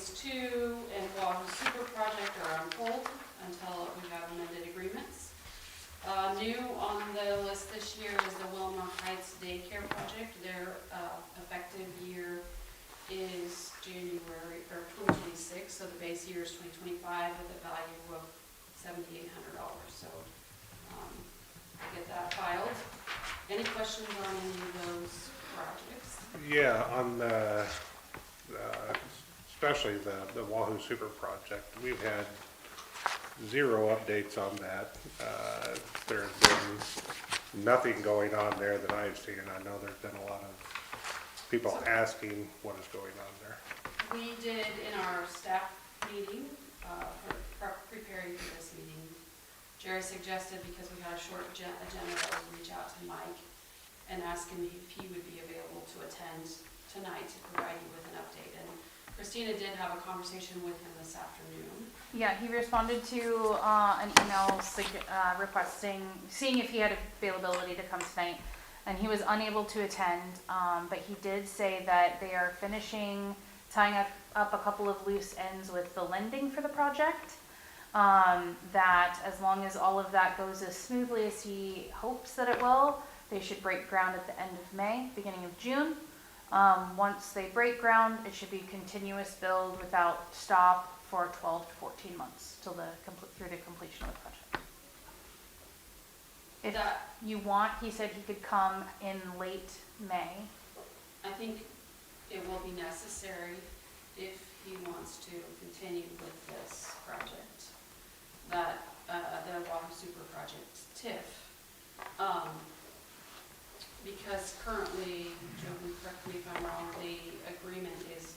Phase 2 and Wahoo Super Project are on hold until we have amended agreements. New on the list this year is the Wilma Heights Daycare Project. Their effective year is January or 2026, so the base year is 2025 with a value of $7,800. So get that filed. Any questions on any of those projects? Yeah, on especially the Wahoo Super Project, we've had 0 updates on that. There's been nothing going on there that I've seen, and I know there's been a lot of people asking what is going on there. We did in our staff meeting, preparing for this meeting, Jerry suggested, because we had a short agenda, that we reach out to Mike and ask him if he would be available to attend tonight to provide you with an update. And Christina did have a conversation with him this afternoon. Yeah, he responded to an email requesting, seeing if he had availability to come tonight, and he was unable to attend, but he did say that they are finishing tying up a couple of loose ends with the lending for the project, that as long as all of that goes as smoothly as he hopes that it will, they should break ground at the end of May, beginning of June. Once they break ground, it should be continuous build without stop for 12 to 14 months till through the completion of the project. If you want, he said he could come in late May. I think it will be necessary if he wants to continue with this project, that the Wahoo Super Project TIF. Because currently, Joe, correct me if I'm wrong, the agreement is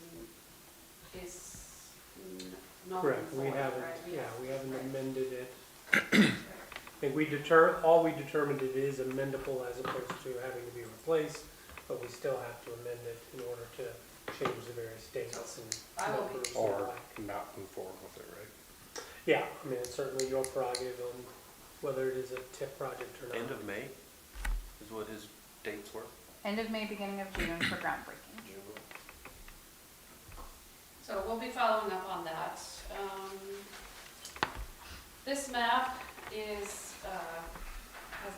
not Correct, we haven't, right? we haven't right. amended it. Right. I think all we determined it is amendable as opposed to having to be replaced, but we still have to amend it in order to change the various dates and numbers. Or not move forward with it, right? Yeah, I mean, it's certainly your prerogative on whether it is a TIF project or not. End of May is what his dates were? End of May, beginning of June for groundbreaking. So we'll be following up on that. This map has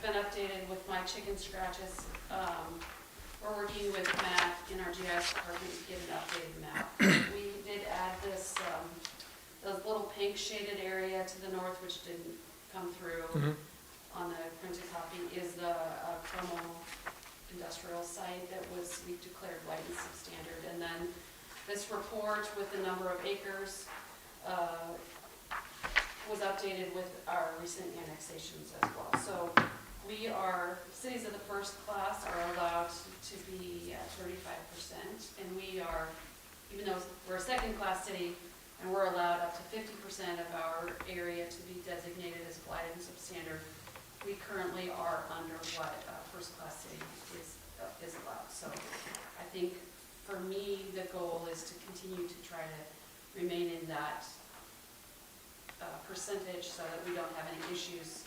been updated with my chicken scratches. We're working with Matt in our GIS department to get an updated map. We did add this, the little pink shaded area to the north, which didn't come through on the printed copy, is the Como industrial site that we declared light and substandard. And then this report with the number of acres was updated with our recent annexations as well. So cities of the first class are allowed to be at 35%, and we are, even though we're a second class city, and we're allowed up to 50% of our area to be designated as blighted and substandard, we currently are under what first class city is allowed. So I think for me, the goal is to continue to try to remain in that percentage so that we don't have any issues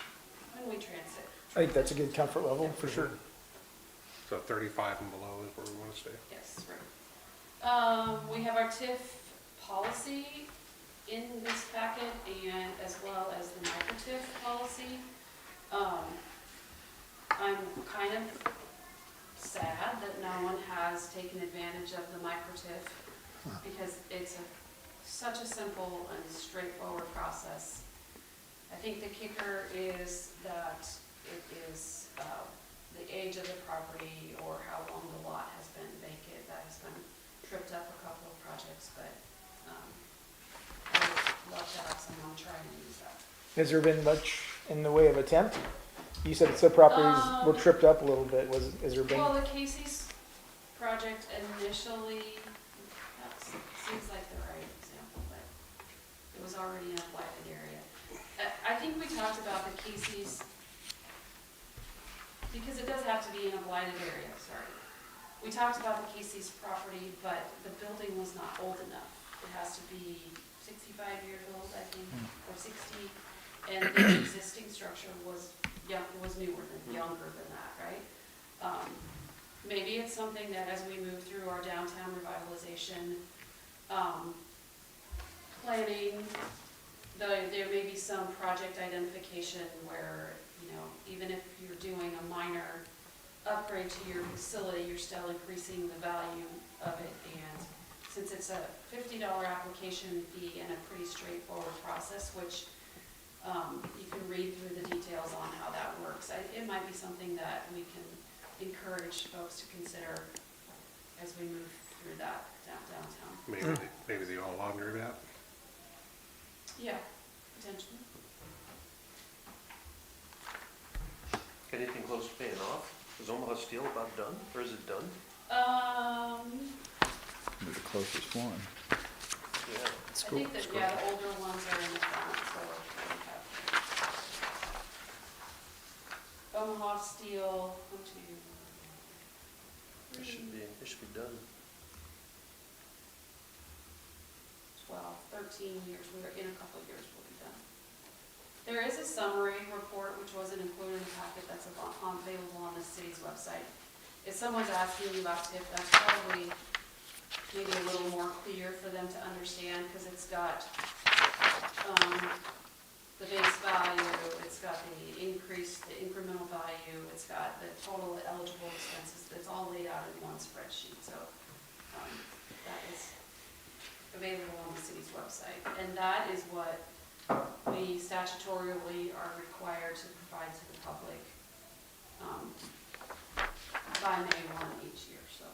when we transit. I think that's a good comfort level, for sure. So 35 and below is where we want to stay. Yes, right. We have our TIF policy in this packet, and as well as the micro TIF policy. I'm kind of sad that no one has taken advantage of the micro TIF because it's such a simple and straightforward process. I think the kicker is that it is the age of the property or how long the lot has been vacant. That has been tripped up a couple of projects, but I would love to have someone try and use that. Has there been much in the way of attempt? You said some properties were tripped up a little bit. Has there been? Well, the Casey's project initially, that seems like the right example, but it was already in a blighted area. I think we talked about the Casey's, because it does have to be in a blighted area, sorry. We talked about the Casey's property, but the building was not old enough. It has to be 65 years old, I think, or 60, and the existing structure was newer than younger than that, right? Maybe it's something that as we move through our downtown revitalization, planning, there may be some project identification where, you know, even if you're doing a minor upgrade to your facility, you're still increasing the value of it. And since it's a $50 application fee and a pretty straightforward process, which you can read through the details on how that works, it might be something that we can encourage folks to consider as we move through that downtown. Maybe the old laundromat. Yeah, potentially. Anything close to paying off? Is Omaha Steel about done, or is it done? They're the closest one. Yeah. I think that, yeah, the older ones are in the front, so we have Omaha Steel, 1, 2, 3, It should be done. 12, 13 years, in a couple of years we'll be done. There is a summary report which wasn't included in the packet that's available on the city's website. If someone's asking you about TIF, that's probably maybe a little more clear for them to understand, because it's got the base value, it's got the increase, the incremental value, it's got the total eligible expenses. It's all laid out in one spreadsheet, so that is available on the city's website. And that is what we statutorily are required to provide to the public by May 1 each year, so.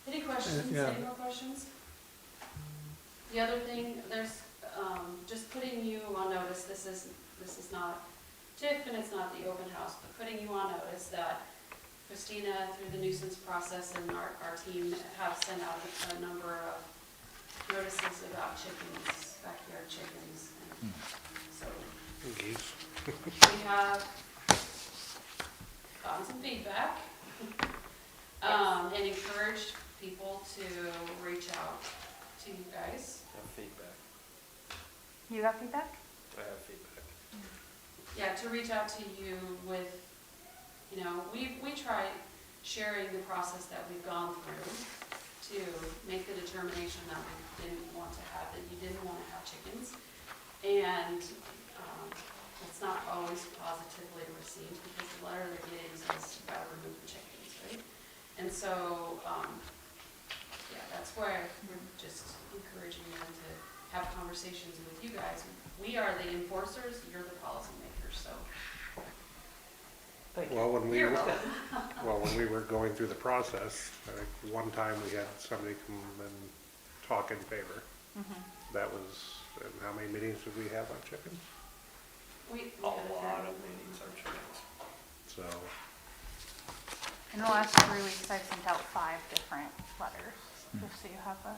Any questions? Yeah. Any more questions? The other thing, there's just putting you on notice, this is not TIF and it's not the open house, but putting you on notice that Christina, through the nuisance process, and our team have sent out a number of notices about chickens, backyard chickens, and so Geese. we have gotten some feedback, and encouraged people to reach out to you guys. I have feedback. You got feedback? I have feedback. Yeah, to reach out to you with, you know, we try sharing the process that we've gone through to make the determination that we didn't want to have, that you didn't want to have chickens. And it's not always positively received, because the letter they're getting says you gotta remove the chickens, right? And so, yeah, that's why we're just encouraging them to have conversations with you guys. We are the enforcers, you're the policymakers, so. Well, when we, You're welcome. when we were going through the process, I think one time we had somebody come and talk in favor. That was, and how many meetings did we have on chickens? We A had lot of meetings on chickens. So, In the last 3 weeks, I've sent out 5 different letters, just so you have a.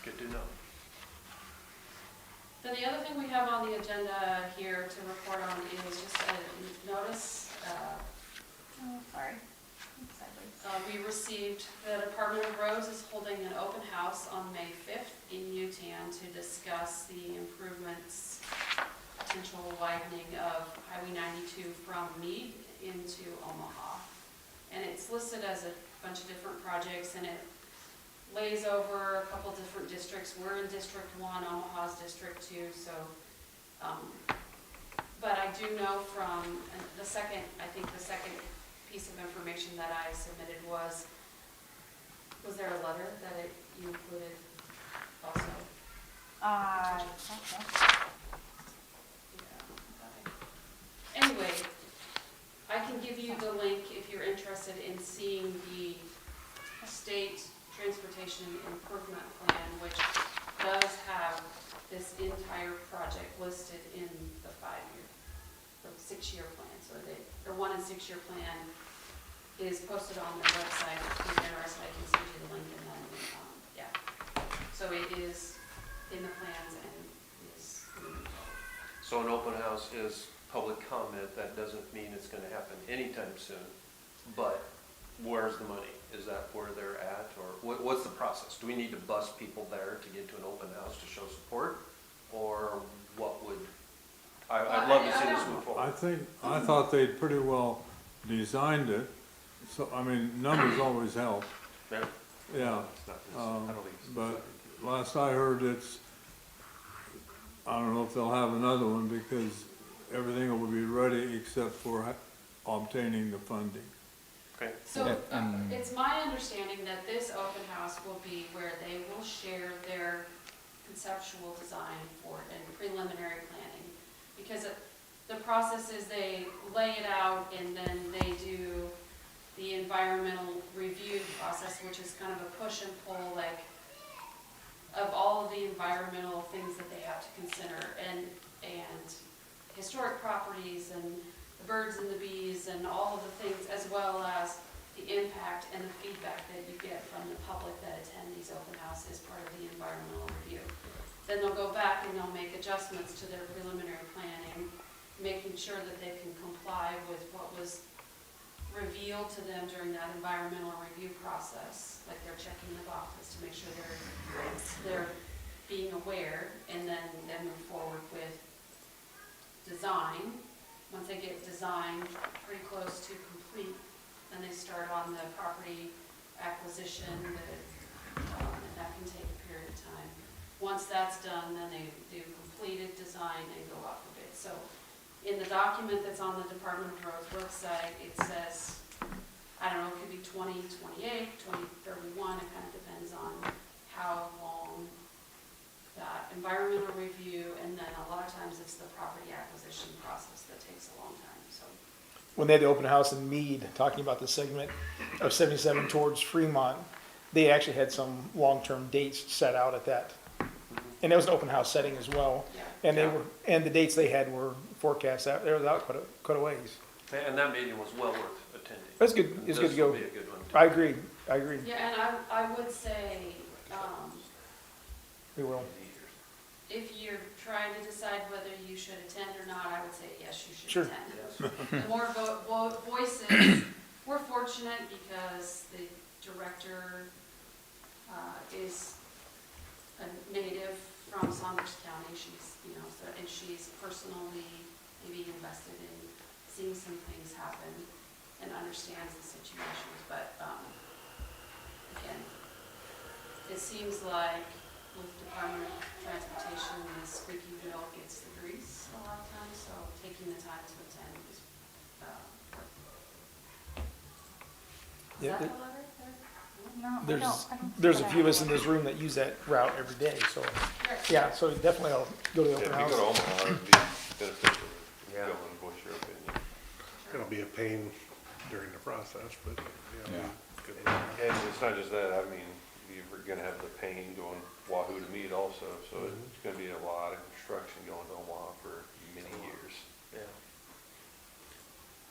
Good to know. Then the other thing we have on the agenda here to report on is just a notice. Oh, sorry. Sideways. We received, the Department of Roads is holding an open house on May 5th in Newtown to discuss the improvements, potential widening of Highway 92 from Meade into Omaha. And it's listed as a bunch of different projects, and it lays over a couple different districts. We're in District 1, Omaha's District 2, so, but I do know from the second piece of information that I submitted was there a letter that you included also? Okay. Yeah. Anyway, I can give you the link if you're interested in seeing the state transportation improvement plan, which does have this entire project listed in the 5-year, or 6-year plan. So their 1 and 6-year plan is posted on their website. If you're interested, I can send you the link, and then, yeah. So it is in the plans and is moving forward. So an open house is public comment. That doesn't mean it's gonna happen anytime soon, but where's the money? Is that where they're at, or what's the process? Do we need to bus people there to get to an open house to show support, or what would, I'd love to see this move forward. I thought they'd pretty well designed it, so, I mean, numbers always help. Yeah. Yeah, It's not, um, I don't think it's. but last I heard, I don't know if they'll have another one because everything will be ready except for obtaining the funding. Okay, So Yeah, and- it's my understanding that this open house will be where they will share their conceptual design for and preliminary planning. Because the process is they lay it out and then they do the environmental review process, which is kind of a push and pull, like, of all of the environmental things that they have to consider, and historic properties and the birds and the bees and all of the things, as well as the impact and the feedback that you get from the public that attend these open houses as part of the environmental review. Then they'll go back and they'll make adjustments to their preliminary planning, making sure that they can comply with what was revealed to them during that environmental review process, like they're checking the boxes to make sure they're being aware, and then move forward with design. Once they get design pretty close to complete, then they start on the property acquisition, and that can take a period of time. Once that's done, then they do completed design and go out for bid. So in the document that's on the Department of Roads website, it says, I don't know, it could be 2028, 2031, it kind of depends on how long that environmental review, and then a lot of times it's the property acquisition process that takes a long time, so. When they had the open house in Meade, talking about the segment of 77 towards Fremont, they actually had some long-term dates set out at that. And it was an open house setting as well. Yeah. And the dates they had were forecast out, they were out quite a ways. and that meeting was well worth attending. It's good, it's good to This go. will be a good one. too. I agree, I agree, Yeah, and I would say, we will. if you're trying to decide whether you should attend or not, I would say yes, you should Sure. attend. Yes. The more voices, we're fortunate because the director is a native from Saunders County. She's, and she's personally maybe invested in seeing some things happen and understands the situations. But again, it seems like with Department of Transportation, the squeaky wheel gets the grease a lot of times, so taking the time to attend is, is Yeah, that the it- letter there? No, I There's, don't- I don't there's see a that. few of us in this room that use that route every day, so, Right. yeah, so definitely I'll go to the Yeah, open if you go to house. Omaha, it'd be beneficial to Yeah. go and voice your opinion. It'll be a pain during the process, but, Yeah. good. And it's not just that, I mean, you're gonna have the pain going Wahoo to Meade also, so it's gonna be a lot of construction going to Omaha for many years. Yeah.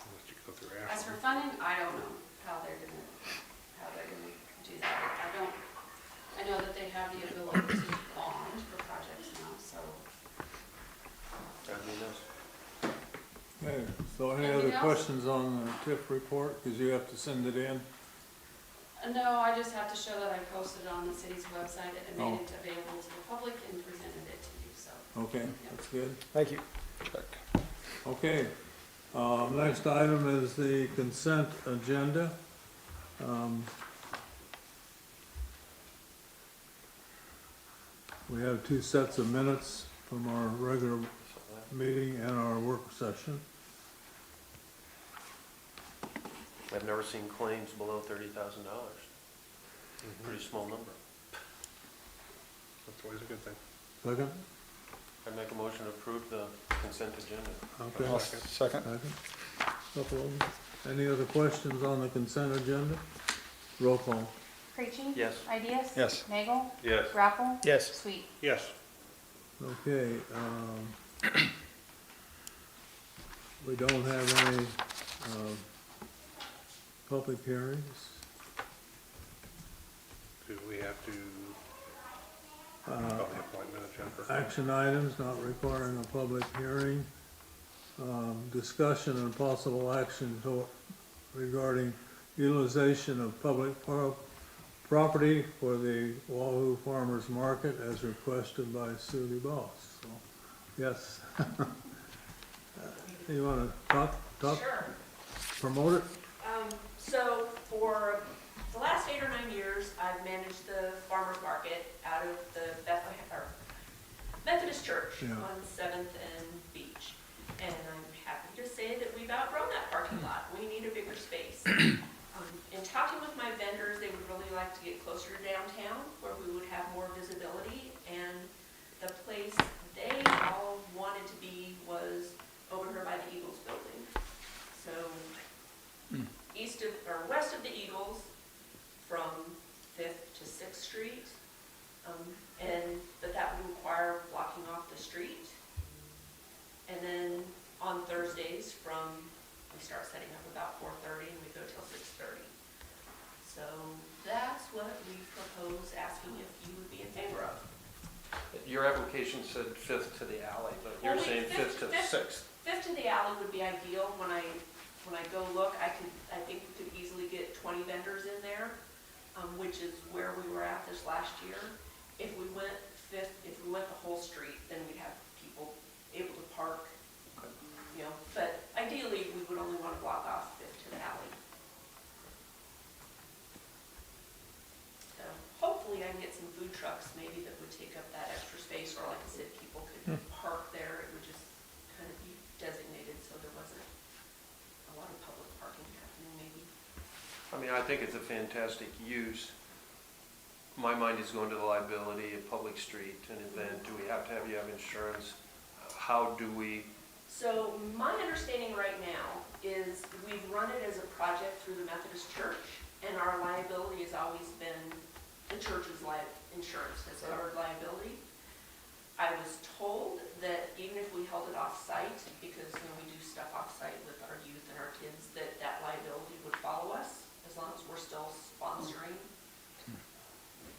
Unless you go through As for Ashland. funding, I don't know how they're gonna do that. I know that they have the ability to bond for projects now, so. That'd be nice. Okay, so any Anything other else? questions on the TIF report? Because you have to send it in. No, I just have to show that I posted it on the city's website and Oh. made it available to the public and presented it to you, so. Okay, that's good. Thank you. Okay, next item is the consent agenda. We have two sets of minutes from our regular meeting and our work session. I've never seen claims below $30,000. Pretty small number. That's always a good thing. Second? I make a motion to approve the consent agenda. Okay. I'll second. Second. Couple of them. Any other questions on the consent agenda? Roll call. Creachy? Yes. Ideas? Yes. Nagel? Yes. Rappel? Yes. Sweet. Yes, Okay, we don't have any, public hearings. do we have to, Uh, call the appointment of Jennifer? Action items not requiring a public hearing. Discussion and possible action regarding utilization of public property for the Wahoo Farmers Market as requested by Sue Boss. So, yes. You wanna talk, Sure. promote it? So for the last 8 or 9 years, I've managed the farmer's market out of the Bethlehem, or Methodist Church Yeah. on 7th and Beach. And I'm happy to say that we've outgrown that parking lot. We need a bigger space. In talking with my vendors, they would really like to get closer to downtown where we would have more visibility. And the place they all wanted to be was over here by the Eagles building. So west of the Eagles from 5th to 6th Street. But that would require blocking off the street. And then on Thursdays we start setting up about 4:30 and we go till 6:30. So that's what we propose, asking if you would be in favor of. Your application said 5th to the alley, but you're Well, saying 5th to 6th. 5th to the alley would be ideal. When I go look, I think we could easily get 20 vendors in there, which is where we were at this last year. If we went the whole street, then we'd have people able to park, but ideally, we would only want to block off 5th to the alley. So hopefully I can get some food trucks maybe that would take up that extra space, or like I said, people could park there. It would just kind of be designated so there wasn't a lot of public parking happening maybe. I mean, I think it's a fantastic use. My mind is going to the liability, a public street, an event. Do we have to have insurance? How do we? So my understanding right now is we've run it as a project through the Methodist Church, and our liability has always been the church's insurance has covered liability. I was told that even if we held it off-site, because we do stuff off-site with our youth and our kids, that liability would follow us as long as we're still sponsoring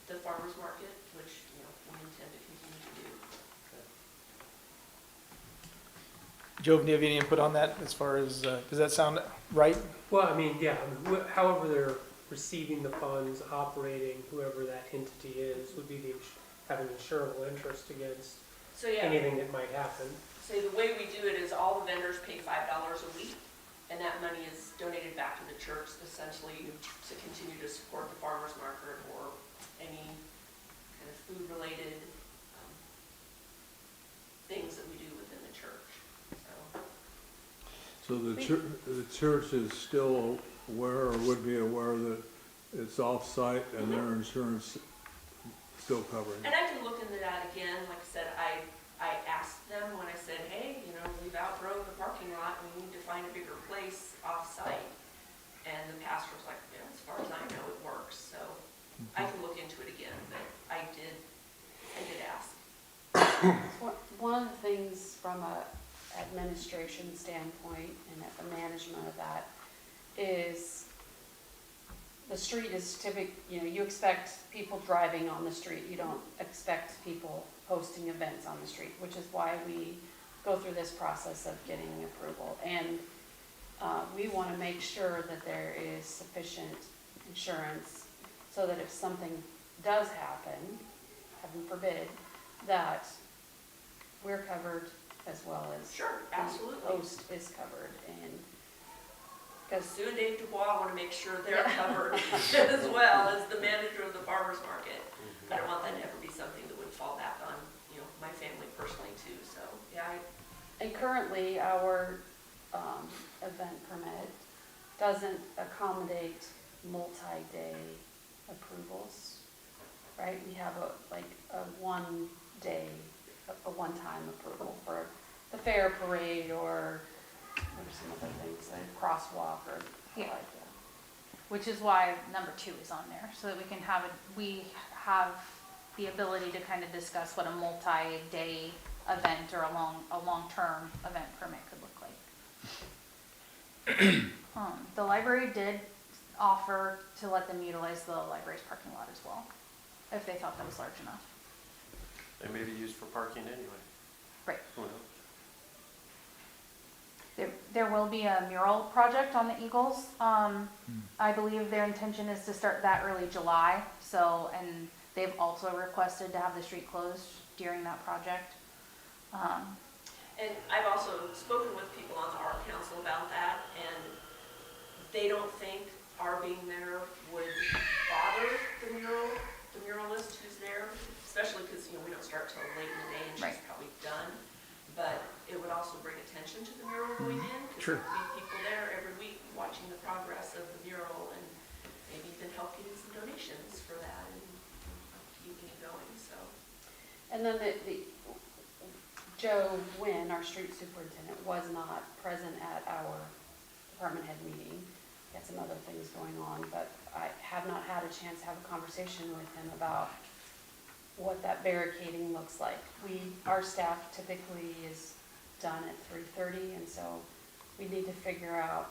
the farmer's market, which we intend to continue to do. Joe, do you have any input on that as far as, does that sound right? Well, I mean, yeah, however they're receiving the funds, operating, whoever that entity is, would be having insurable interest against So yeah. anything that might happen. So the way we do it is all the vendors pay $5 a week, and that money is donated back to the church essentially to continue to support the farmer's market or any kind of food-related things that we do within the church. So the church is still aware or would be aware that it's off-site and their insurance still covering it? And I can look into that again. Like I said, I asked them when I said, hey, we've outgrown the parking lot, we need to find a bigger place off-site. And the pastor was like, yeah, as far as I know, it works. So I can look into it again, but I did ask. One of the things from a administration standpoint and at the management of that is the street is you expect people driving on the street. You don't expect people hosting events on the street, which is why we go through this process of getting approval. And we want to make sure that there is sufficient insurance so that if something does happen, heaven forbid, that we're covered as well as Sure, absolutely. the host is covered. And Because Sue and Dave Dubois, I want to make sure they're covered as well as the manager of the farmer's market. I don't want that to ever be something that would fall back on, my family personally too, so, yeah. And currently, our event permit doesn't accommodate multi-day approvals, right? We have a one-time approval for the fair parade or some other things, like crosswalk or like that. Which is why number 2 is on there, so that we have the ability to kind of discuss what a multi-day event or a long-term event permit could look like. The library did offer to let them utilize the library's parking lot as well, if they thought that was large enough. They may be used for parking anyway. Right. Who knows? There will be a mural project on the Eagles. I believe their intention is to start that early July. And they've also requested to have the street closed during that project. And I've also spoken with people on the art council about that, and they don't think our being there would bother the muralist who's there, especially because, we don't start till late in the day and she's Right. probably done. But it would also bring attention to the mural going in, because Sure. there would be people there every week watching the progress of the mural and maybe even help getting some donations for that and keeping it going, so. And then Joe Wynn, our street superintendent, was not present at our department head meeting. He had some other things going on, but I have not had a chance to have a conversation with him about what that barricading looks like. Our staff typically is done at 3:30, and so we need to figure out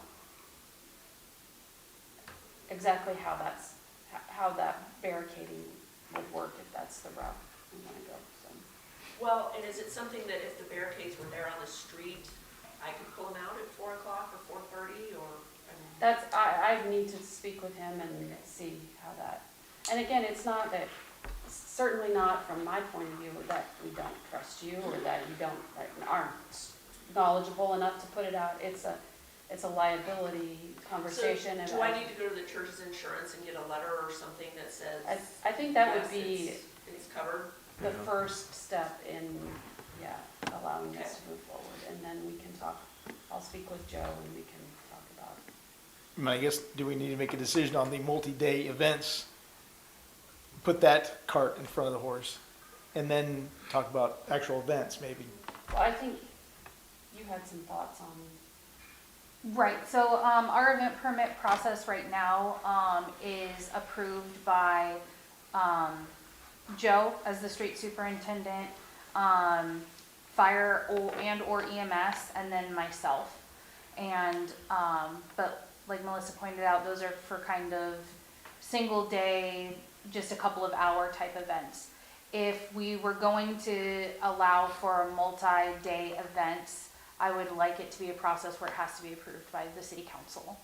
exactly how that barricading would work if that's the route we want to go, so. Well, and is it something that if the barricades were there on the street, I could pull them out at 4 o'clock or 4:30, or? I need to speak with him and see how that, and again, it's not that, certainly not from my point of view that we don't trust you or that you aren't knowledgeable enough to put it out. It's a liability conversation. So do I need to go to the church's insurance and get a letter or something that says? I think that would yes, be It's covered? the first step in, allowing us to move forward. And then we can talk, I'll speak with Joe and we can talk about it. I guess, do we need to make a decision on the multi-day events? Put that cart in front of the horse, and then talk about actual events, maybe. Well, I think you had some thoughts on, Right, so our event permit process right now is approved by Joe as the street superintendent, fire or EMS, and then myself. And, but like Melissa pointed out, those are for kind of single day, just a couple of hour type events. If we were going to allow for a multi-day events, I would like it to be a process where it has to be approved by the city council.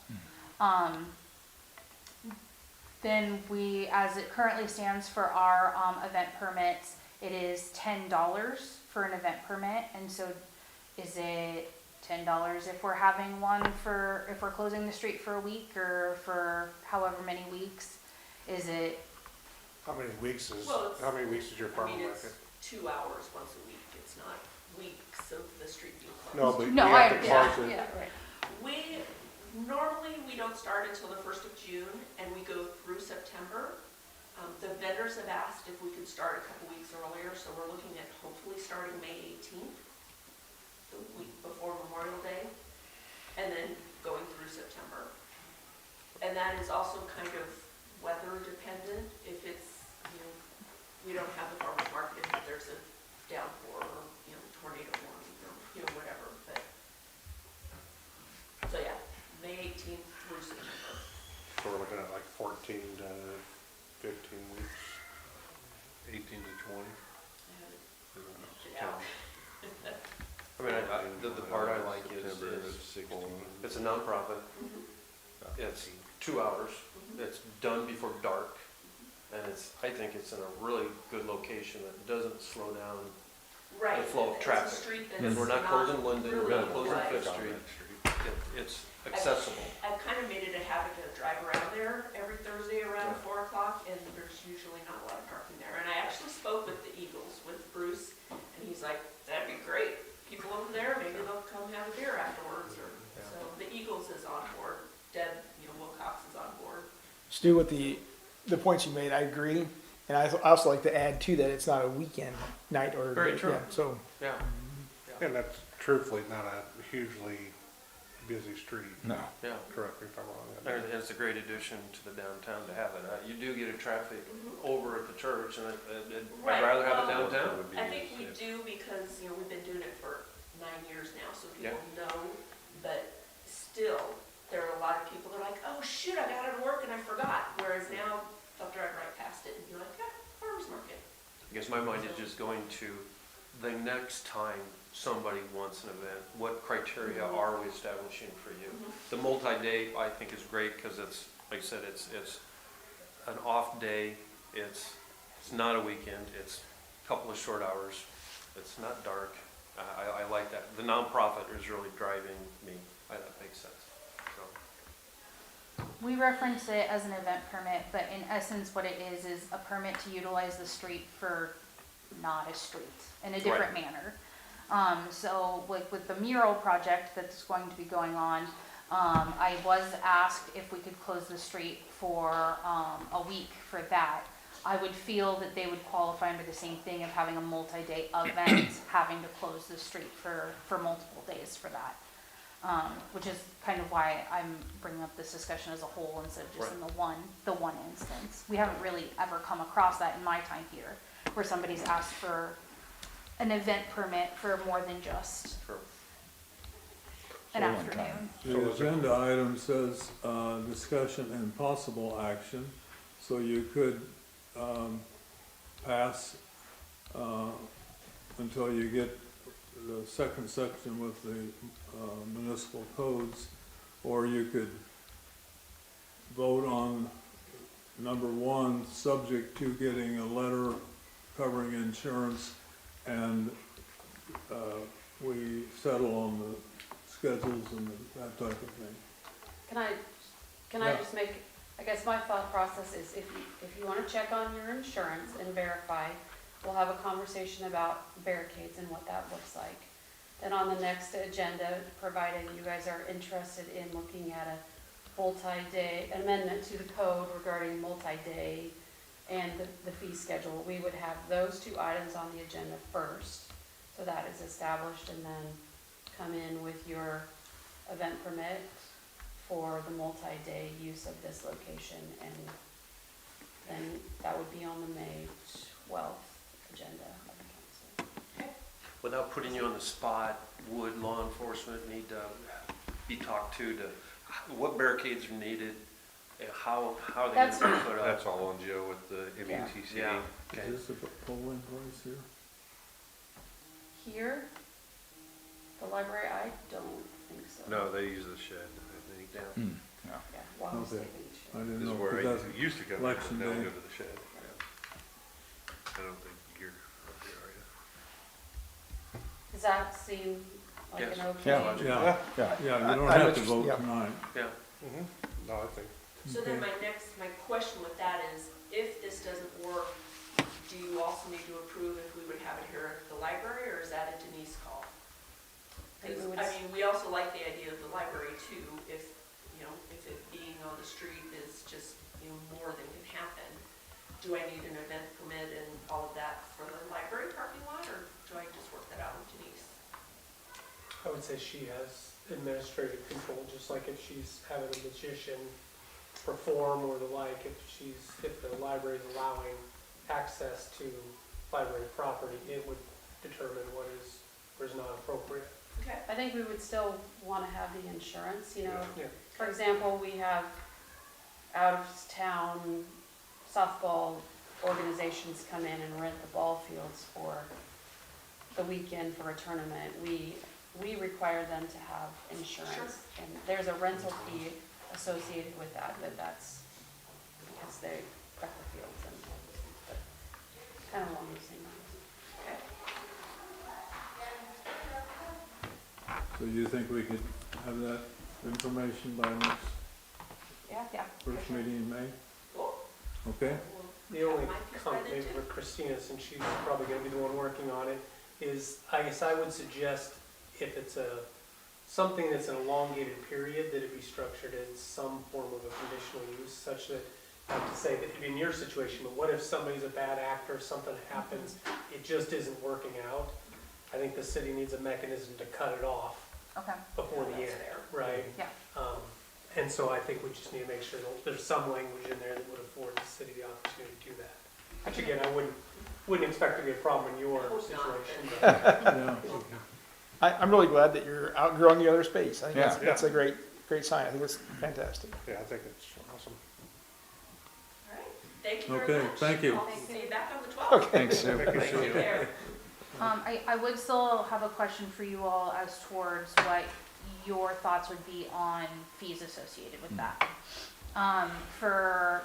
Then we, as it currently stands for our event permits, it is $10 for an event permit. And so is it $10 if we're having one if we're closing the street for a week or for however many weeks? Is it, How many weeks is your I farmer mean, market? it's 2 hours once a week. It's not weeks of the street being No, closed. but No, we have to yeah, close it. yeah, right. Normally, we don't start until the 1st of June, and we go through September. The vendors have asked if we could start a couple weeks earlier, so we're looking at hopefully starting May 18th, the week before Memorial Day, and then going through September. And that is also kind of weather dependent. If it's, we don't have the farmer's market if there's a downpour or, tornado warning or, whatever, but. So yeah, May 18th through September. So we're looking at like 14 to 15 weeks. 18 to 20. Yeah. I mean, the part I like is September 16. it's a nonprofit. It's 2 hours. It's done before dark. And I think it's in a really good location that doesn't slow down Right. the flow of It's a traffic. street that's And we're not closing Linden, we're really not closing wide. Fifth Street. It's accessible. I've kind of made it a habit to drive around there every Thursday around 4 o'clock, and there's usually not a lot of parking there. And I actually spoke with the Eagles, with Bruce, and he's like, that'd be great. People over there, maybe they'll come have a beer afterwards, or, so the Eagles is on board. Deb, Wilcox is on board. Stu, with the points you made, I agree. And I also like to add too that it's not a weekend night or. Very true. Yeah, so, Yeah. And that's truthfully not a hugely busy street. No. Yeah. Correct me if I'm wrong. And it's a great addition to the downtown to have it. You do get a traffic over at the church, and I'd Right, rather have it well, downtown. I think we do because, we've been doing it for 9 years now, so people know, but still, there are a lot of people that are like, oh shoot, I got out of work and I forgot, whereas now they'll drive right past it and be like, yeah, farmer's market. I guess my mind is just going to the next time somebody wants an event, what criteria are we establishing for you? The multi-day, I think, is great because it's, like I said, it's an off day, it's not a weekend, it's a couple of short hours, it's not dark. I like that. The nonprofit is really driving me. That makes sense. So. We reference it as an event permit, but in essence, what it is a permit to utilize the street for not a street, in a different manner. So like with the mural project that's going to be going on, I was asked if we could close the street for a week for that. I would feel that they would qualify under the same thing of having a multi-day event, having to close the street for multiple days for that. Which is kind of why I'm bringing up this discussion as a whole instead of just in the one instance. We haven't really ever come across that in my time here, where somebody's asked for an event permit for more than just an For one afternoon. The agenda item says, discussion and possible action, so you could, pass, until you get the second section with the, municipal codes, or you could vote on number one, subject to getting a letter covering insurance, and, we settle on the schedules and that type of thing. Can I Yeah. just make, I guess my thought process is if you want to check on your insurance and verify, we'll have a conversation about barricades and what that looks like. Then on the next agenda, provided you guys are interested in looking at a multi-day amendment to the code regarding multi-day and the fee schedule, we would have those two items on the agenda first. So that is established, and then come in with your event permit for the multi-day use of this location, and then that would be on the May 12th agenda of the council. Without putting you on the spot, would law enforcement need to be talked to what barricades are needed, and how are they That's gonna be put up? That's all on Joe with the Yeah. MUTC. Yeah, okay. Is this a polling place here? Here, the library, I don't think so. No, they use the shed, I think. Yeah. Hmm, yeah. Yeah, Wahoo Okay. State Beach. I didn't This is know, where because I that's, used to come, election now day. go to the shed. Yeah. I don't think you're up here, are you? Does that seem like Yes. an okay? Yeah. yeah, Yeah. yeah, you don't I have would to just- vote yeah. tonight. Yeah, No, I think, So then my question with that is, if this doesn't work, do you also need to approve if we would have it here at the library, or is that a Denise call? I think we would I mean, we also like the idea of the library too, if, you know, if it being on the street is just, you know, more than can happen. Do I need an event permit and all of that for the library parking lot, or do I just work that out with Denise? I would say she has administrative control, just like if she's having a magician perform or the like, if the library is allowing access to library property, it would determine what is or is not appropriate. Okay. I think we would still want to have the insurance, you know. Yeah. For example, we have out-of-town softball organizations come in and rent the ball fields for the weekend for a tournament. We require them to have insurance. And there's a rental fee associated with that, but that's because they prep the fields and, but kind of along the same lines. So you think we could have that information by next Yeah. first meeting in May? Cool. Okay? The only Might be comment maybe excited for Christina, since she's probably gonna be the one working on it, is I guess I would suggest if it's something that's an elongated period, that it be structured as some form of a conditional use, such that, not to say that it'd be in your situation, but what if somebody's a bad actor, something happens, it just isn't working out? I think the city needs a mechanism to cut it off Okay, before the That's end, fair. right? yeah. And so I think we just need to make sure that there's some language in there that would afford the city the opportunity to do that. Which again, I wouldn't expect to be a problem in your I hope not, situation. Yeah. I'm really glad that you're outgrowing the other space. I think Yeah. that's a great sign. I think it's fantastic. yeah, I think it's awesome. All right, thank you very Okay, much. thank you. I'll see you back on the 12th. Thanks, Sue. thank you. Take care. I would still have a question for you all as towards what your thoughts would be on fees associated with that. For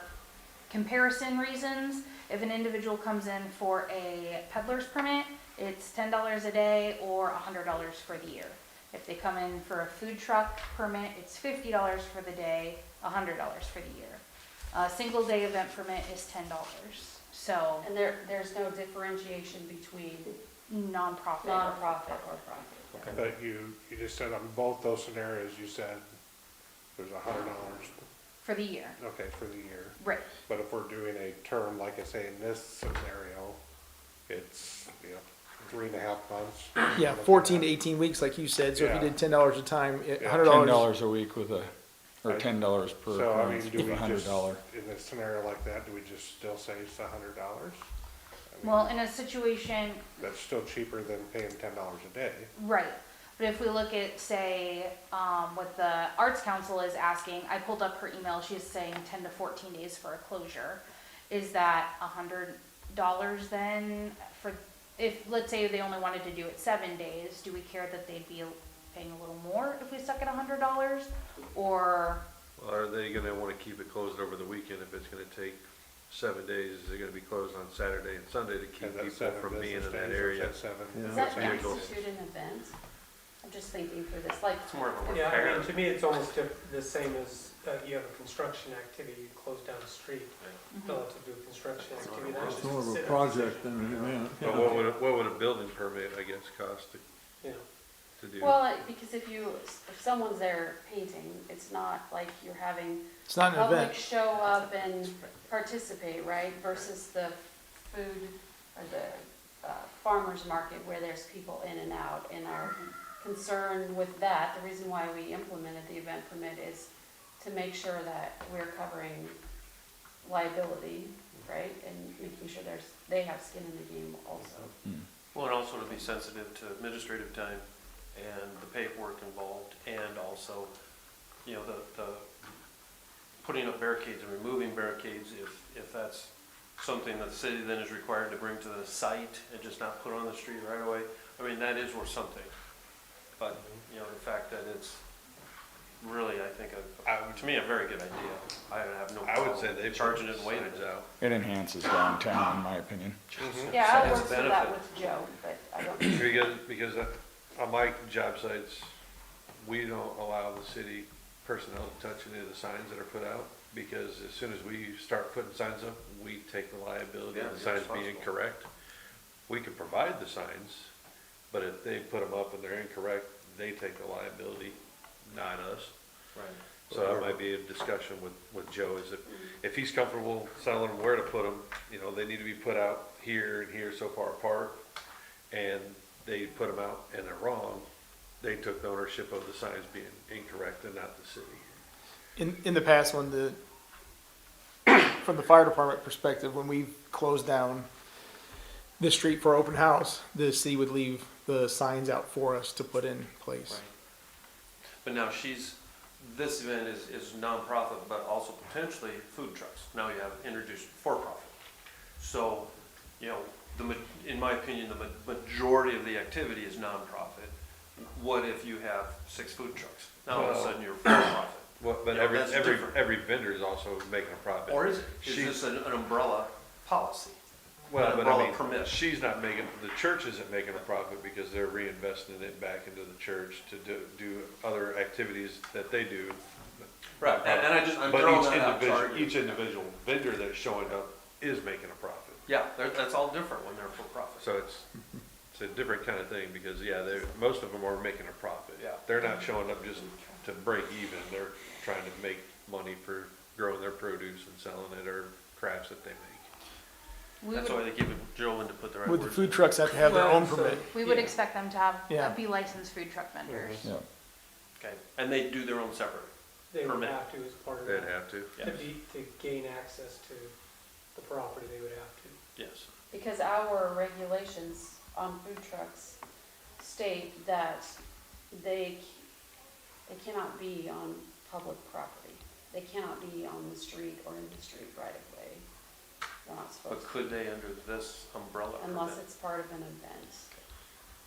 comparison reasons, if an individual comes in for a peddler's permit, it's $10 a day or $100 for the year. If they come in for a food truck permit, it's $50 for the day, $100 for the year. A single day event permit is $10. So And there's no differentiation between nonprofit. nonprofit or profit. But you just said on both those scenarios, you said there's $100, For the year, okay, for the year. right. But if we're doing a term, like I say, in this scenario, it's, 3.5 months. Yeah, 14 to 18 weeks, like you said, so if you Yeah. did $10 a time, Yeah. $100. $10 a week with a, or Right. $10 per So, I mean, occurrence do with we a just, $100. in a scenario like that, do we just still say it's $100? Well, in a situation, That's still cheaper than paying $10 a day. right, but if we look at, say, what the Arts Council is asking, I pulled up her email, she's saying 10 to 14 days for a closure. Is that $100 then for, if, let's say they only wanted to do it 7 days, do we care that they'd be paying a little more if we stuck at $100? Or, Well, are they gonna wanna keep it closed over the weekend if it's gonna take 7 days? Is it gonna be closed on Saturday and Sunday to keep Is that people 7 from being business in that days or area? is that 7? Yeah. Does that So you go- constitute an event? I'm just thinking through this, like, It's more of a Yeah, I repair. mean, to me, it's almost the same as you have a construction activity, you close down the street relative to a construction activity. That's It's just more of a sit-up project decision, than an event. But what would a building permit, I guess, cost you know. to do? well, because if someone's there painting, it's not like you're having It's not an public event. show up and participate, right? Versus the food or the farmer's market where there's people in and out. And our concern with that, the reason why we implemented the event permit is to make sure that we're covering liability, right? And making sure they have skin in the game also. Well, and also to be sensitive to administrative time and the paperwork involved, and also, the putting up barricades and removing barricades, if that's something that the city then is required to bring to the site and just not put on the street right away. I mean, that is worth something. But, the fact that it's really, I think, to me, a very good idea. I have no I would say problem they charging it and waiting. signs out. It enhances downtown, in my opinion. Yeah, I It's a worked through that benefit. with Joe, but I don't. Because on my job sites, we don't allow the city personnel to touch any of the signs that are put out, because as soon as we start putting signs up, we take the liability Yeah, of the you're signs being responsible. incorrect. We can provide the signs, but if they put them up and they're incorrect, they take the liability, not us. Right. So that might be a discussion with Joe, is if he's comfortable telling them where to put them, they need to be put out here and here so far apart, and they put them out and they're wrong, they took the ownership of the signs being incorrect and not the city. In the past, when from the fire department perspective, when we've closed down the street for open house, the city would leave the signs out for us to put in place. Right. But now this event is nonprofit, but also potentially food trucks. Now you have introduced for-profit. So, in my opinion, the majority of the activity is nonprofit. What if you have 6 food trucks? Now all of a sudden you're for-profit. But That's different. every vendor is also making a profit. Or is it? Is She- this an umbrella policy? Well, an but umbrella I mean, permit? she's not making, the church isn't making a profit because they're reinvesting it back into the church to do other activities that they do. Right, and I'm But throwing each that out to individual, argue. each individual vendor that's showing up is making a profit. Yeah, that's all different when they're for-profit. So it's a different kind of thing, because, most of them are making a profit. Yeah. They're not showing up just to break even, they're trying to make money for growing their produce and selling it, or crafts that they make. We That's would, why they give Joe in to put the right Would the words food in. trucks have to have their Well, own so- permit? we would Yeah. expect them to have, Yeah. be licensed food truck vendors. Yeah. Okay, and they do their own separate. They would Permit. have to as part of They'd that. have to. Yes. To gain access to the property, they would have to. Yes. Because our regulations on food trucks state that they cannot be on public property. They cannot be on the street or in the street right of way. They're not But supposed to, could they under this umbrella unless permit? it's part of an event.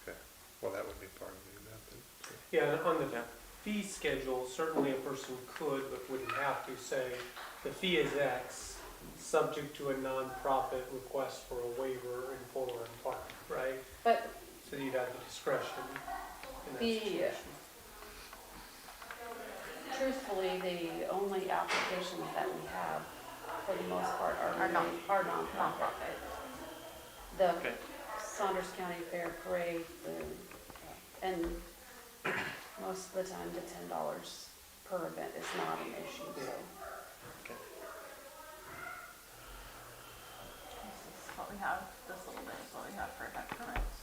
Okay, well, that would be part of the event then. So, Yeah, and on the Yeah. fee schedule, certainly a person could, but wouldn't have to say, the fee is X, subject to a nonprofit request for a waiver in full or in part, right? But So you'd have the discretion in that The situation. truthfully, the only applications that we have, for the most part, Are non- are nonprofit. The Okay. Saunders County Fair Parade, and most of the time, the $10 per event is not an issue, so. This is what we have, this little bit is what we have for event permits.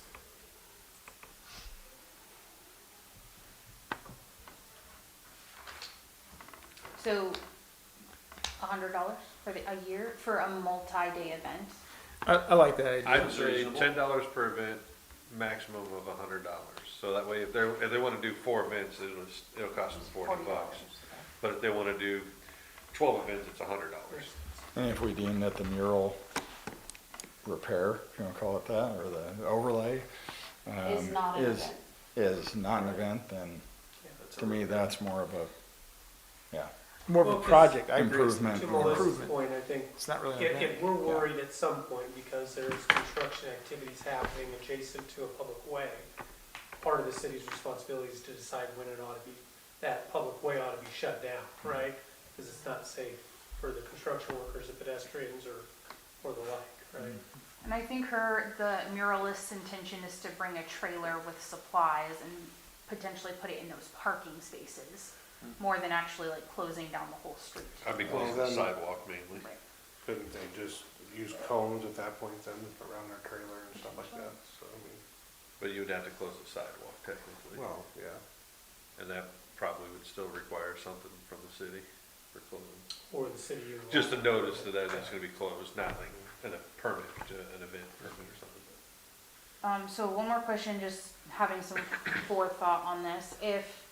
So, $100 for a year for a multi-day event. I like that idea. I'd say reasonable. $10 per event, maximum of $100. So that way, if they wanna do 4 events, it'll cost them $40. But if they wanna do 12 events, it's $100. And if we deem that the mural repair, if you wanna call it that, or the overlay, Is not an event. is not an event, then That's to a- me, that's more of a, yeah, More of Well, a 'cause project, I agree. improvement. To Melissa's Improvement. point, I think It's not really an if event. we're worried at some point because there's construction activities happening adjacent to a public way, part of the city's responsibility is to decide when it ought to be, that public way ought to be shut down, right? Because it's not safe for the construction workers, the pedestrians, or the like, right? And I think the muralist's intention is to bring a trailer with supplies and potentially put it in those parking spaces, more than actually like closing down the whole street. I'd be Well, closing the then- sidewalk mainly. Right. Couldn't they just use cones at that point then, around their trailer and stuff like that? So, I mean, But you would have to close the sidewalk technically. well, yeah. And that probably would still require something from the city for closing. Or the city. Just a notice that it's gonna be closed, not like a permit, an event permit or something. So one more question, just having some forethought on this. If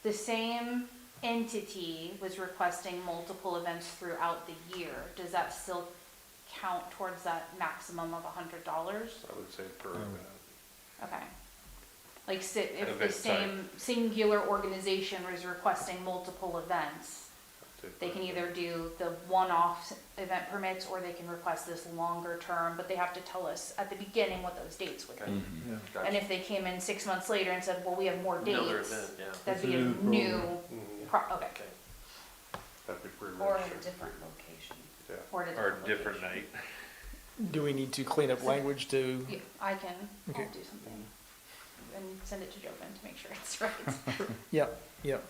the same entity was requesting multiple events throughout the year, does that still count towards that maximum of $100? I would say per event. Okay. Like if the Event same singular organization was requesting multiple events, they can either do the one-off event permits or they can request this longer term, but they have to tell us at the beginning what those dates would be. Yeah. Gotcha. And if they came in 6 months later and said, well, we have more Another dates, event, yeah. that'd It's be a a new new, Mhm. okay, Okay. That'd be pretty Or at a registered. different location. Yeah. or at a Or a different different location. night. Do we need to clean up language to, Yeah, I can, Okay. I'll do something and send it to Joven to make sure it's right. yep, yep.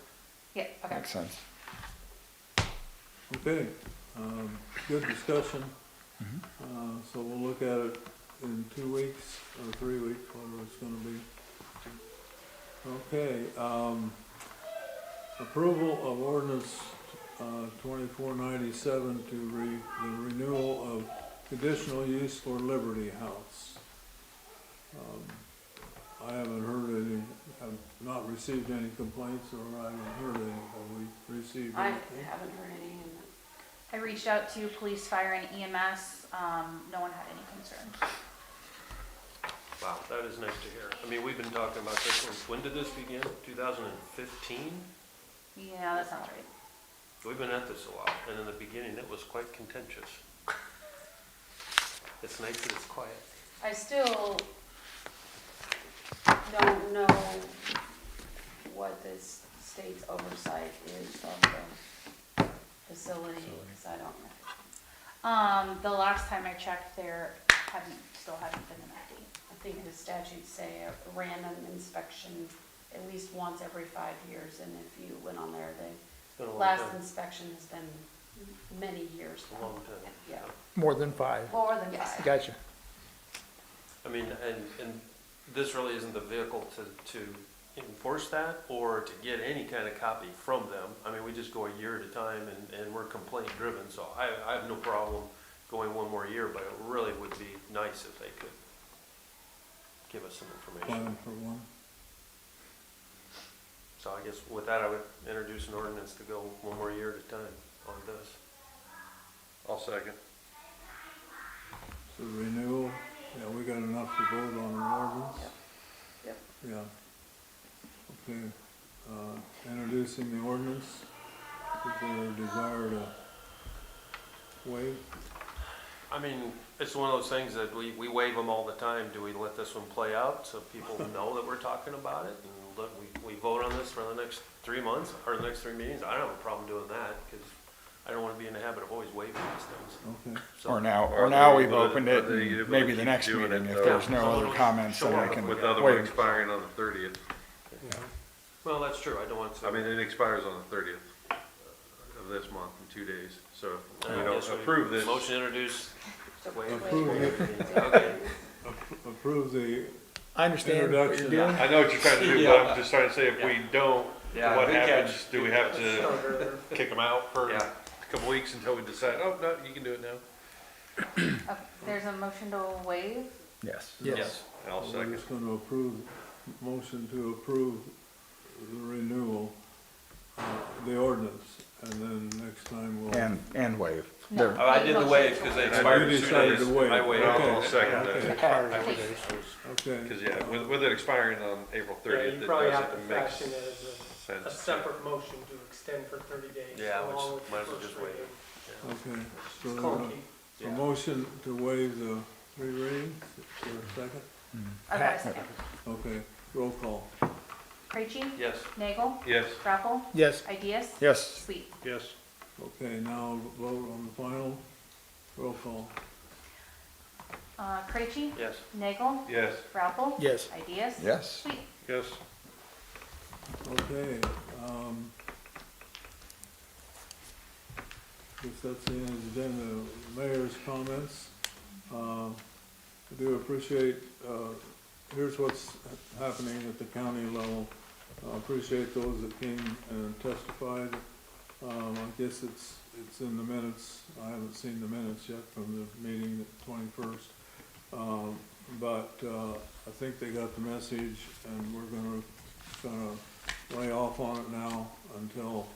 Yeah, okay. makes sense. Okay, good discussion. So we'll look at it in 2 weeks or 3 weeks, whatever it's gonna be. Okay, approval of ordinance, 2497 to the renewal of conditional use for Liberty House. I haven't heard any, have not received any complaints, or I haven't heard any, have we received I anything? haven't heard any, and I reached out to police, fire, and EMS, no one had any concerns. Wow, that is nice to hear. I mean, we've been talking about this one, when did this begin? 2015? Yeah, that sounds right. We've been at this a while, and in the beginning, it was quite contentious. It's nice that it's quiet. I still don't know what this state's oversight is of the facility, because I don't know. The last time I checked, there still hadn't been an update. I think the statutes say a random inspection at least once every 5 years, and if you went on there, It's been a the long last time. inspection has been many years A now. long time. Yeah, More than 5. more than Yes. 5. Gotcha. I mean, and this really isn't the vehicle to enforce that or to get any kind of copy from them. I mean, we just go a year at a time and we're complaint driven, so I have no problem going one more year, but it really would be nice if they could give us some information. Plan for one. So I guess with that, I would introduce an ordinance to go one more year at a time on this. I'll second. So renewal, yeah, we got enough to vote on an ordinance? Yep. Yeah. Okay, introducing the ordinance, is there a desire to waive? I mean, it's one of those things that we waive them all the time. Do we let this one play out so people know that we're talking about it? And look, we vote on this for the next 3 months, or the next 3 meetings? I don't have a problem doing that, because I don't want to be in the habit of always waiving these things. Okay. So- Or now Or we've they- opened it, or they and able maybe to the keep next doing meeting, it, if though. there's no other comments, then Sure. we can With the other one waive. expiring on the 30th. Well, that's true, I don't want to. I mean, it expires on the 30th of this month in 2 days. So if we I don't guess we- approve this, Motion introduced. Waive. Approve it. Okay. Approve the I understand what you're Introduction. doing. I know what you're trying to do, but Yeah. I'm just trying to say, if we don't, Yeah, what we can. happens? Do we have to Starter. kick them out for Yeah. a couple weeks until we decide, oh, no, you can do it now? Okay, there's a motion to waive. Yes. Yes. And I'll We're second. just gonna approve, motion to approve the renewal, the ordinance, and then next time we'll. And waive. No. There- Oh, I did the waive because they And expired you in 2 decided days. to waive. I waived. Okay. I'll second Okay. that. Okay, Because, yeah, with it expiring on April Yeah, 30th, you it probably have to doesn't make fashion it as a sense. separate motion to extend for 30 days. Yeah, along which with might as the well first just waive reading. okay. So It's there's clunky. a motion to waive the 3 readings, is there a second? I've got a second. Okay, roll call. Krejci, Yes. Nagel, Yes. Rappel, Yes. Ideas, Yes. Sweet. Yes. Okay, now vote on the final, roll call. Krejci, Yes. Nagel, Yes. Rappel. Yes. Ideas. Yes. Sweet. Yes. Okay, guess that's the end of the agenda. Mayor's comments. I do appreciate, here's what's happening at the county level. I appreciate those that came and testified. I guess it's in the minutes. I haven't seen the minutes yet from the meeting, the 21st. But I think they got the message, and we're gonna kind of lay off on it now until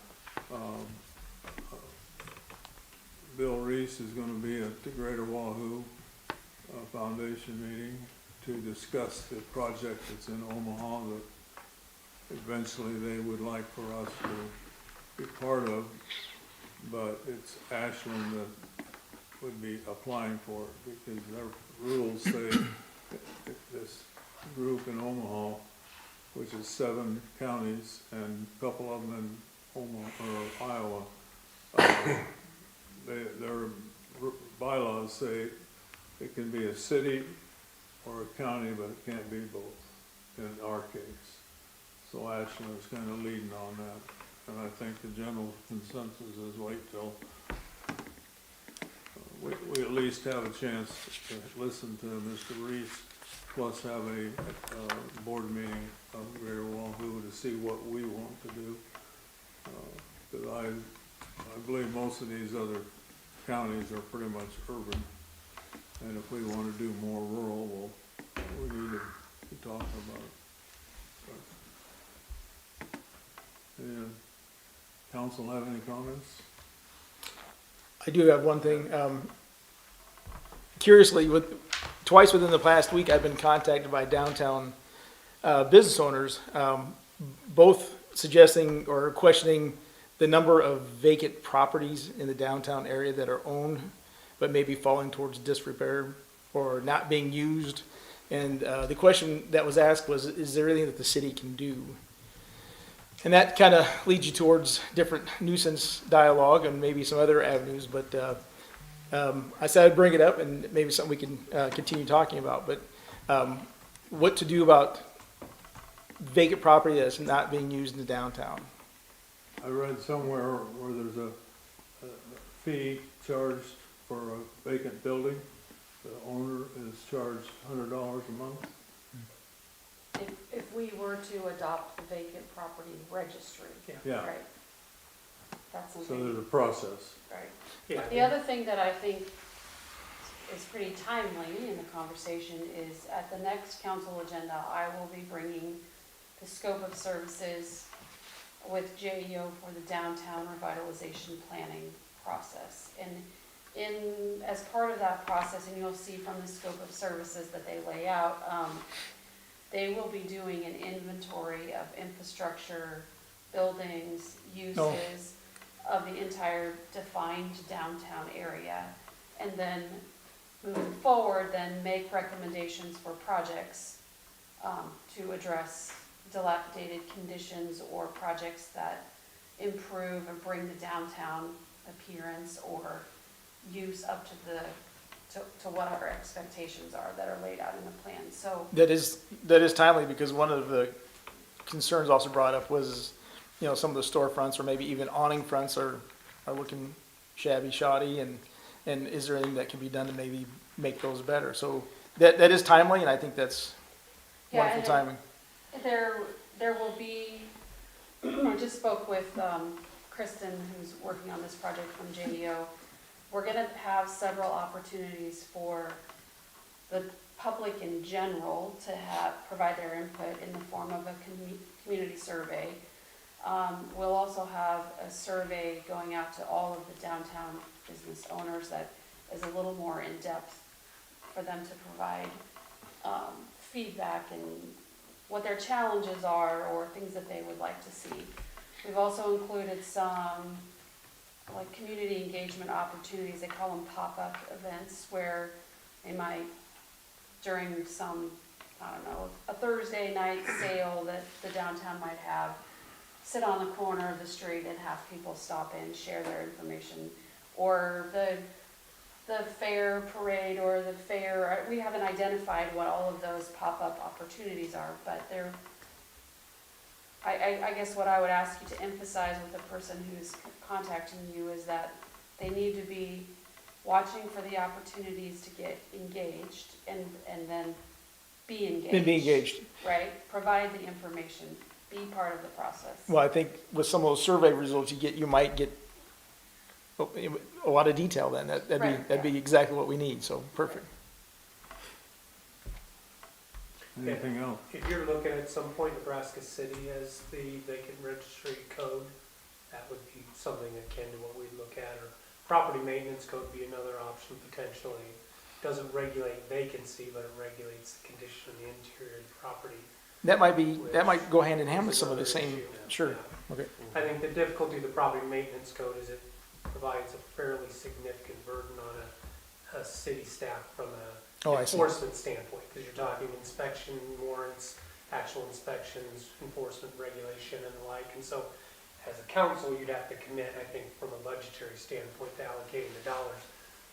Bill Reese is gonna be at the Greater Wahoo Foundation meeting to discuss the project that's in Omaha that eventually they would like for us to be part of, but it's Ashland that would be applying for it, because their rules say this group in Omaha, which is 7 counties and a couple of them in Omaha, or Iowa, their bylaws say it can be a city or a county, but it can't be both, in our case. So Ashland is kind of leading on that, and I think the general consensus is wait till we at least have a chance to listen to Mr. Reese, plus have a board meeting of Greater Wahoo to see what we want to do. Because I believe most of these other counties are pretty much urban, and if we want to do more rural, well, we need to be talking about it. And council have any comments? I do have one thing. Curiously, twice within the past week, I've been contacted by downtown business owners, both suggesting or questioning the number of vacant properties in the downtown area that are owned, but maybe falling towards disrepair or not being used. And the question that was asked was, is there anything that the city can do? And that kind of leads you towards different nuisance dialogue and maybe some other avenues, but I said I'd bring it up and maybe something we can continue talking about, but what to do about vacant property that's not being used in the downtown. I read somewhere where there's a fee charged for a vacant building. The owner is charged $100 a month. If we were to adopt the vacant property registry, Yeah, right? That's so there's something, a process. right? Yeah. The other thing that I think is pretty timely in the conversation is at the next council agenda, I will be bringing the scope of services with JEO for the downtown revitalization planning process. And as part of that process, and you'll see from the scope of services that they lay out, they will be doing an inventory of infrastructure, buildings, uses of the entire defined downtown area. And then moving forward, then make recommendations for projects to address dilapidated conditions or projects that improve and bring the downtown appearance or use up to to what our expectations are that are laid out in the plan. So That is timely, because one of the concerns also brought up was, some of the storefronts or maybe even awning fronts are looking shabby, shoddy, and is there anything that can be done to maybe make those better? So that is timely, and I think that's wonderful and timing. there will be, I just spoke with Kristen, who's working on this project from JEO. We're gonna have several opportunities for the public in general to provide their input in the form of a community survey. We'll also have a survey going out to all of the downtown business owners that is a little more in-depth for them to provide feedback and what their challenges are or things that they would like to see. We've also included some like community engagement opportunities, they call them pop-up events, where they might, during some, I don't know, a Thursday night sale that the downtown might have, sit on the corner of the street and have people stop in, share their information, or the fair parade or the fair, we haven't identified what all of those pop-up opportunities are, but they're, I guess what I would ask you to emphasize with the person who's contacting you is that they need to be watching for the opportunities to get engaged and then be engaged. Then be engaged. Right? Provide the information, be part of the process. Well, I think with some of those survey results you might get a lot of detail then. That'd be exactly what we need, so perfect. Anything else? If you're looking at some point, Nebraska City has the vacant registry code, that would be something akin to what we'd look at, or property maintenance code would be another option potentially. Doesn't regulate vacancy, but it regulates the condition of the interior of the property. That might go hand in hand with some of the same, sure, Yeah. okay. I think the difficulty of the property maintenance code is it provides a fairly significant burden on a city staff from Oh, an I see. enforcement standpoint, because you're talking inspection warrants, actual inspections, enforcement regulation and the like. And so as a council, you'd have to commit, I think, from a budgetary standpoint to allocating the dollars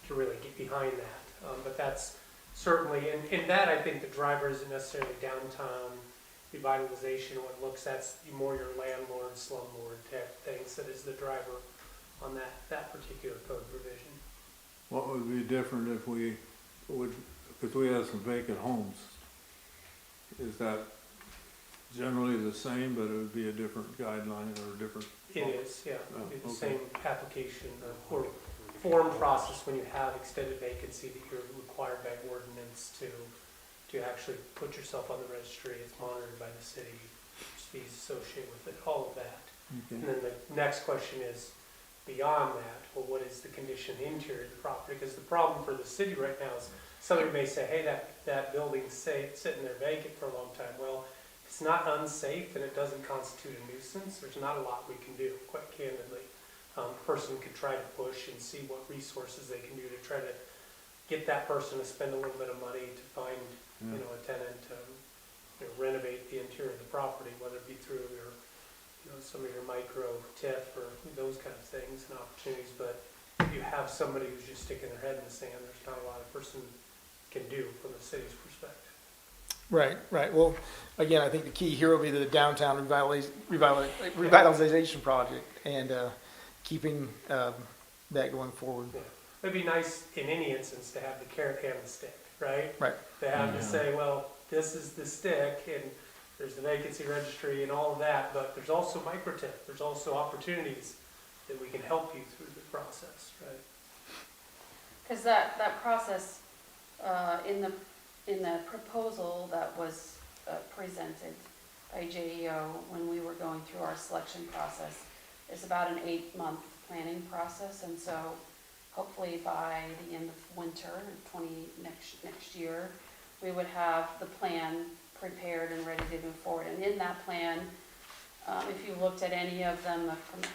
to really get behind that. But that's certainly, and that I think the driver isn't necessarily downtown revitalization, what looks, that's more your landlord, slumlord type things that is the driver on that particular code provision. What would be different if we would, because we have some vacant homes, is that generally the same, but it would be a different guideline or a different? It is, yeah, Oh, it'd be the okay. same application or form process when you have extended vacancy that you're required by ordinance to actually put yourself on the registry. It's monitored by the city, fees associated with it, all of that. And then the next question is, beyond that, well, what is the condition of the interior of the property? Because the problem for the city right now is somebody may say, hey, that building's sitting there vacant for a long time. Well, if it's not unsafe and it doesn't constitute a nuisance, there's not a lot we can do, quite candidly. A person could try to push and see what resources they can do to try to get that person to spend a little bit of money to find, a tenant to renovate the interior of the property, whether it be through your, some of your micro TIF or those kind of things and opportunities. But if you have somebody who's just sticking their head in the sand, there's not a lot a person can do from the city's perspective. Right. Well, again, I think the key here will be the downtown revitalization project and keeping that going forward. Yeah. It'd be nice in any instance to have the carrot and the stick, right? Right. To have to say, well, this is the stick and there's the vacancy registry and all of that, but there's also microtip, there's also opportunities that we can help you through the process, right? Because that process, in the proposal that was presented by JEO when we were going through our selection process, is about an 8-month planning process, and so hopefully by the end of winter, next year, we would have the plan prepared and ready to move forward. And in that plan, if you looked at any of them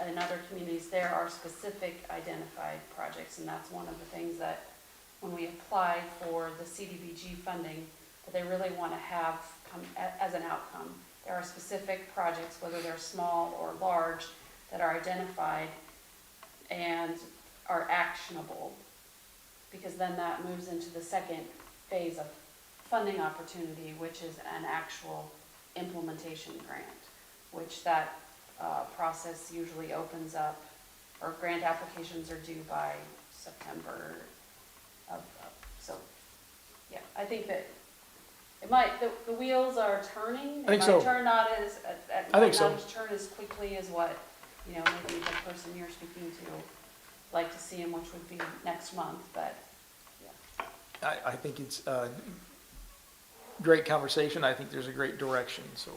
in other communities, there are specific identified projects, and that's one of the things that when we applied for the CDBG funding, that they really want to have come as an outcome. There are specific projects, whether they're small or large, that are identified and are actionable, because then that moves into the second phase of funding opportunity, which is an actual implementation grant, which that process usually opens up, or grant applications are due by September so, yeah, I think that it might, the wheels are turning. I think It so. might turn not as, I think so. not as turn as quickly as what, maybe the person you're speaking to like to see him, which would be next month, but, yeah. I think it's a great conversation. I think there's a great direction, so.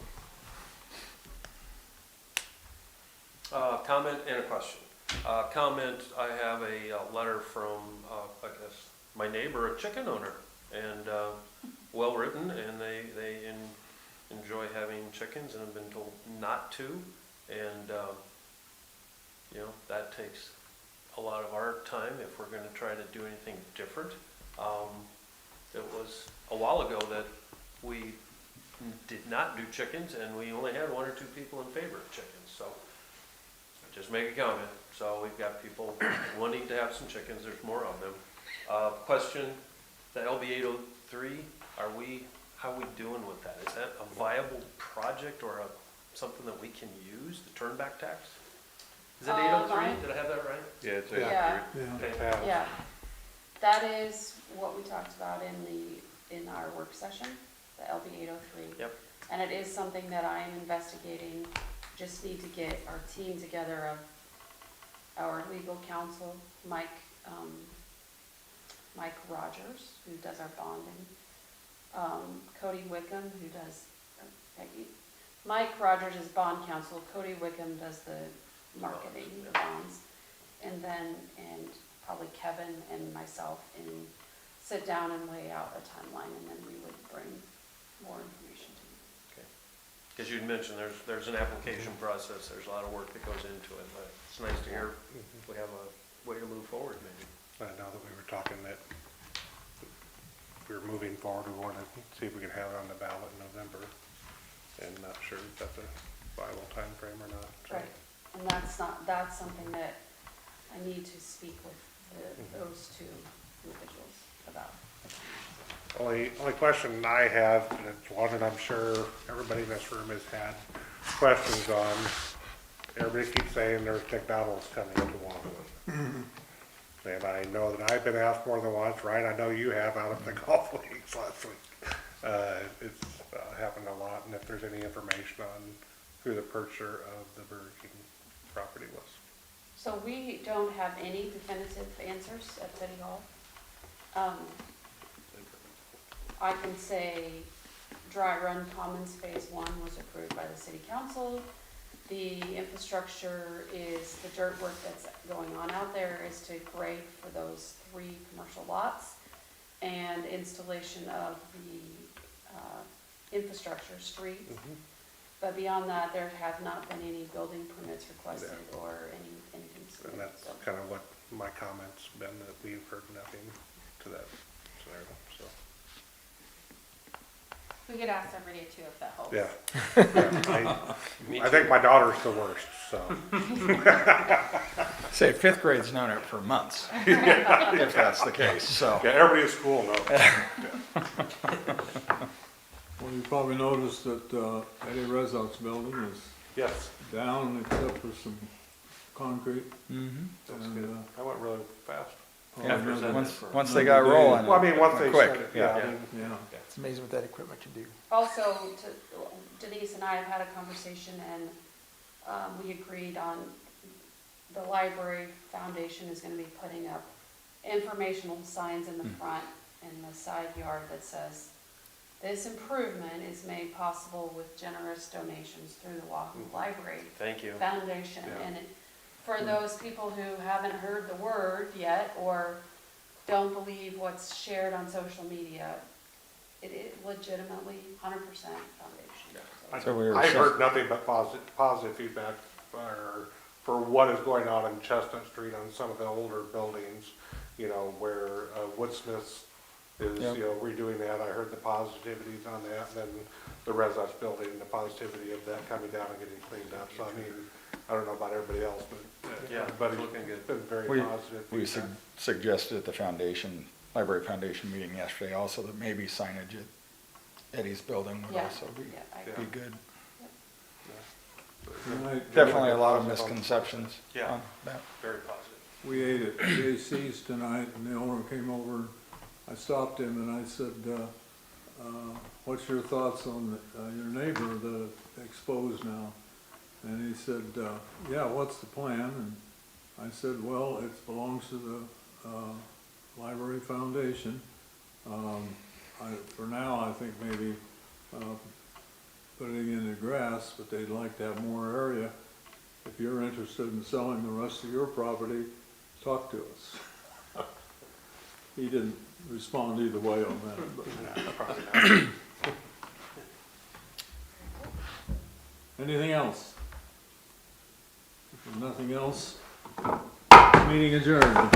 Comment and a question. Comment, I have a letter from, I guess, my neighbor, a chicken owner, and well-written, and they enjoy having chickens and have been told not to, and, that takes a lot of our time if we're gonna try to do anything different. It was a while ago that we did not do chickens, and we only had 1 or 2 people in favor of chickens, so just make a comment. So we've got people wanting to have some chickens, there's more of them. Question, the LB 803, how are we doing with that? Is that a viable project or something that we can use, the turnback tax? Is it 803? Did I have that right? Yeah, it's Yeah. Yeah. Okay. Yeah, that is what we talked about in our work session, the LB 803. Yep. And it is something that I am investigating. Just need to get our team together of our legal counsel, Mike Rogers, who does our bonding, Cody Wickham, who does, Mike Rogers is bond counsel, Cody Wickham does the marketing, the bonds, and probably Kevin and myself, and sit down and lay out a timeline, and then we would bring more information to you. Because you'd mentioned there's an application process, there's a lot of work that goes into it, but it's nice to hear we have a way to move forward maybe. Now that we were talking that we were moving forward, we wanted to see if we could have it on the ballot in November, and not sure if that's a viable time frame or not. So. Right, and that's something that I need to speak with those two individuals about. Only question I have, and it's one that I'm sure everybody in this room has had questions on, everybody keeps saying there's McDonald's coming to Wahoo. And I know that I've been asked more than once, right? I know you have out of the golf leagues last week. It's happened a lot, and if there's any information on who the purchaser of the Burger King property was. So we don't have any definitive answers at City Hall. I can say Dry Run Commons Phase 1 was approved by the City Council. The infrastructure is, the dirt work that's going on out there is to grade for those 3 commercial lots, and installation of the infrastructure streets. But beyond that, there have not been any building permits requested or anything submitted. And that's kind of what my comments been, that we've heard nothing to that scenario, so. We could ask everybody too if that helps. Yeah. I think my daughter's the worst, so. Say, 5th grade's known it for months, if that's the case, so. Yeah, everybody at school knows. Well, you probably noticed that Eddie Rezok's building is Yes, down except for some concrete. Mhm. that's And, good. I went really fast. Yeah, once they got rolling. Well, I mean, once they quick, started, yeah. yeah, I mean, Yeah. It's amazing what that equipment can do. Also, Denise and I have had a conversation, and we agreed on the library foundation is going to be putting up informational signs in the front and the side yard that says, this improvement is made possible with generous donations through the Wahoo Library Thank you. Foundation. Yeah. And for those people who haven't heard the word yet or don't believe what's shared on social media, it is legitimately 100% foundation. So we were I saying- heard nothing but positive feedback for what is going on in Chestnut Street on some of the older buildings. you know, where Woodsmith's is, Yep. you know, redoing that. I heard the positivities on that, and then the Residence building, the positivity of that coming down and getting cleaned up. So I mean, I don't know about everybody else, but Yeah, everybody's looking good. been very We- positive. We feedback. suggested at the foundation, library foundation meeting yesterday also that maybe signage at Eddie's building would Yeah. also be, Yeah, I Yeah. be good. Definitely Definitely a lot of misconceptions Yeah. on that. Very positive. We ate at J.C.'s tonight, and the owner came over, I stopped him and I said, what's your thoughts on your neighbor that exposed now? And he said, yeah, what's the plan? And I said, well, it belongs to the library foundation. For now, I think maybe putting in the grass, but they'd like to have more area. If you're interested in selling the rest of your property, talk to us. He didn't respond either way on that, but. Yeah, probably not. Anything else? If there's nothing else, meeting adjourned.